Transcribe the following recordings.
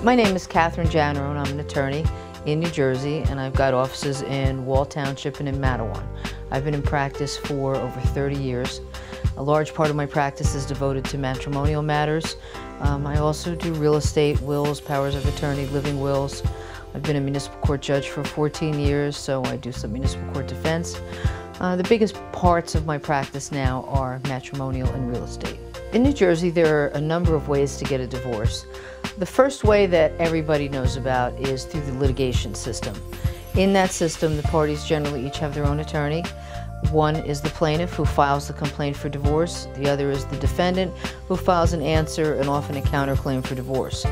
My name is Jannarone. I'm an attorney in New Jersey, and I've got offices in Wall Township and in Matawan. I've been in practice for over 30 years. A large part of my practice is devoted to matrimonial matters. I also do real estate, wills, powers of attorney, living wills. I've been a municipal court judge for 14 years, so I do some municipal court defense. The biggest parts of my practice now are matrimonial and real estate. In New Jersey, there are a number of ways to get a divorce. The first way that everybody knows about is through the litigation system. In that system, the parties generally each have their own attorney. One is the plaintiff, who files the complaint for divorce. The other is the defendant, who files an answer and often a counterclaim for divorce.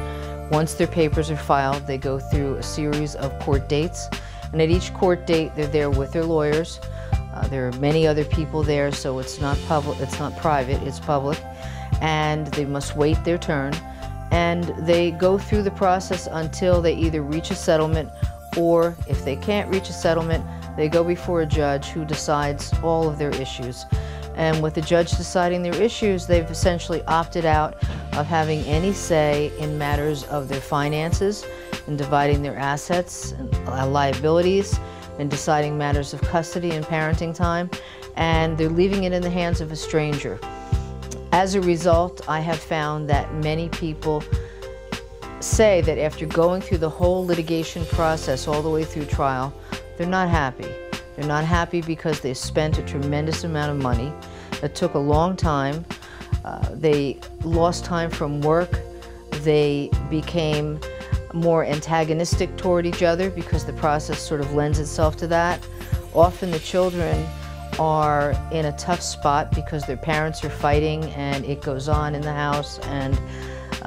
Once their papers are filed, they go through a series of court dates, and at each court date, they're there with their lawyers. There are many other people there, so it's not public, it's not private, it's public, and they must wait their turn. And they go through the process until they either reach a settlement, or if they can't reach a settlement, they go before a judge who decides all of their issues. And with the judge deciding their issues, they've essentially opted out of having any say in matters of their finances, in dividing their assets and liabilities, and deciding matters of custody and parenting time, and they're leaving it in the hands of a stranger. As a result, I have found that many people say that after going through the whole litigation process all the way through trial, they're not happy. They're not happy because they spent a tremendous amount of money. It took a long time. They lost time from work. They became more antagonistic toward each other because the process sort of lends itself to that. Often the children are in a tough spot because their parents are fighting and it goes on in the house, and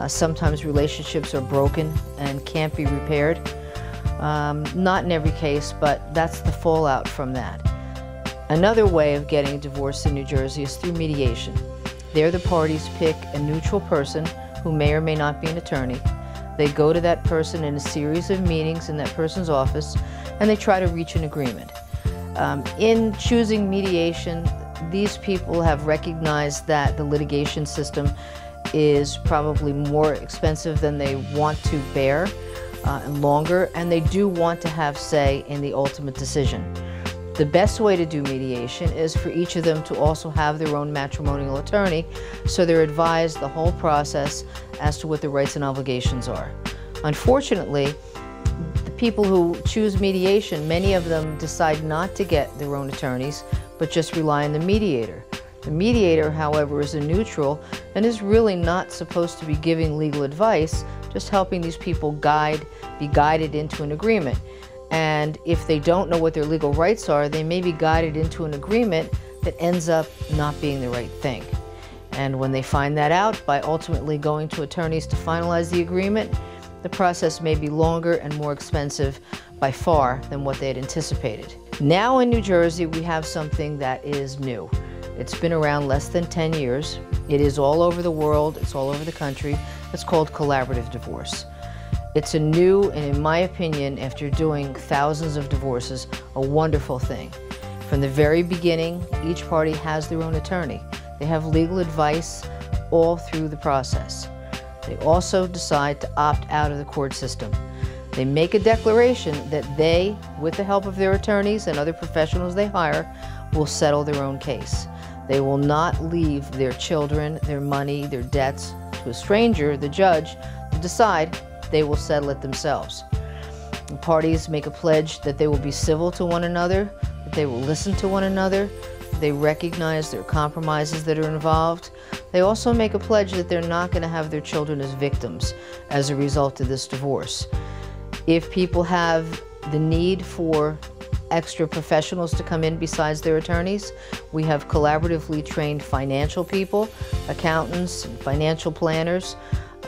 sometimes relationships are broken and can't be repaired. Not in every case, but that's the fallout from that. Another way of getting a divorce in New Jersey is through mediation. There the parties pick a neutral person who may or may not be an attorney. They go to that person in a series of meetings in that person's office, and they try to reach an agreement. In choosing mediation, these people have recognized that the litigation system is probably more expensive than they want to bear and longer, and they do want to have say in the ultimate decision. The best way to do mediation is for each of them to also have their own matrimonial attorney, so they're advised the whole process as to what the rights and obligations are. Unfortunately, the people who choose mediation, many of them decide not to get their own attorneys, but just rely on the mediator. The mediator, however, is a neutral and is really not supposed to be giving legal advice, just helping these people be guided into an agreement. And if they don't know what their legal rights are, they may be guided into an agreement that ends up not being the right thing. And when they find that out, by ultimately going to attorneys to finalize the agreement, the process may be longer and more expensive by far than what they had anticipated. Now in New Jersey, we have something that is new. It's been around less than 10 years. It is all over the world. It's all over the country. It's called collaborative divorce. It's a new, and in my opinion, after doing thousands of divorces, a wonderful thing. From the very beginning, each party has their own attorney. They have legal advice all through the process. They also decide to opt out of the court system. They make a declaration that they, with the help of their attorneys and other professionals they hire, will settle their own case. They will not leave their children, their money, their debts to a stranger, the judge, to decide. They will settle it themselves. The parties make a pledge that they will be civil to one another, that they will listen to one another. They recognize their compromises that are involved. They also make a pledge that they're not going to have their children as victims as a result of this divorce. If people have the need for extra professionals to come in besides their attorneys, we have collaboratively trained financial people, accountants, and financial planners.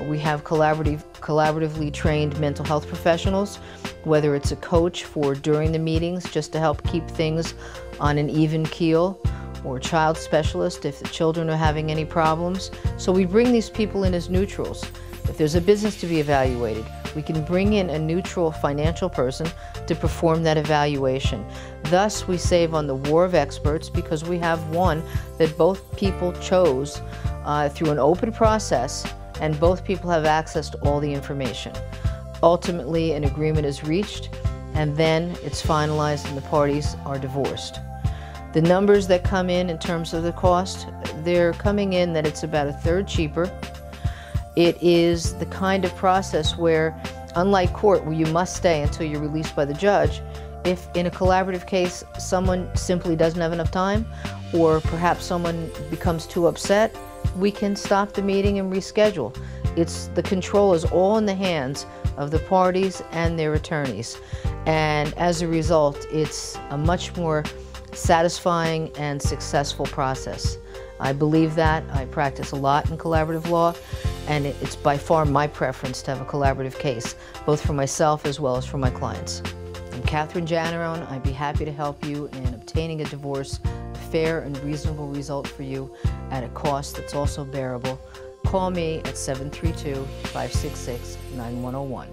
We have collaboratively trained mental health professionals, whether it's a coach for during the meetings just to help keep things on an even keel, or a child specialist if the children are having any problems. So we bring these people in as neutrals. If there's a business to be evaluated, we can bring in a neutral financial person to perform that evaluation. Thus, we save on the war of experts because we have one that both people chose through an open process and both people have access to all the information. Ultimately, an agreement is reached, and then it's finalized and the parties are divorced. The numbers that come in terms of the cost, they're coming in that it's about 1/3 cheaper. It is the kind of process where, unlike court where you must stay until you're released by the judge, if in a collaborative case someone simply doesn't have enough time, or perhaps someone becomes too upset, we can stop the meeting and reschedule. The control is all in the hands of the parties and their attorneys. And as a result, it's a much more satisfying and successful process. I believe that. I practice a lot in collaborative law, and it's by far my preference to have a collaborative case, both for myself as well as for my clients. I'm Catherine Jannarone. I'd be happy to help you in obtaining a divorce, a fair and reasonable result for you at a cost that's also bearable. Call me at 732-566-9101.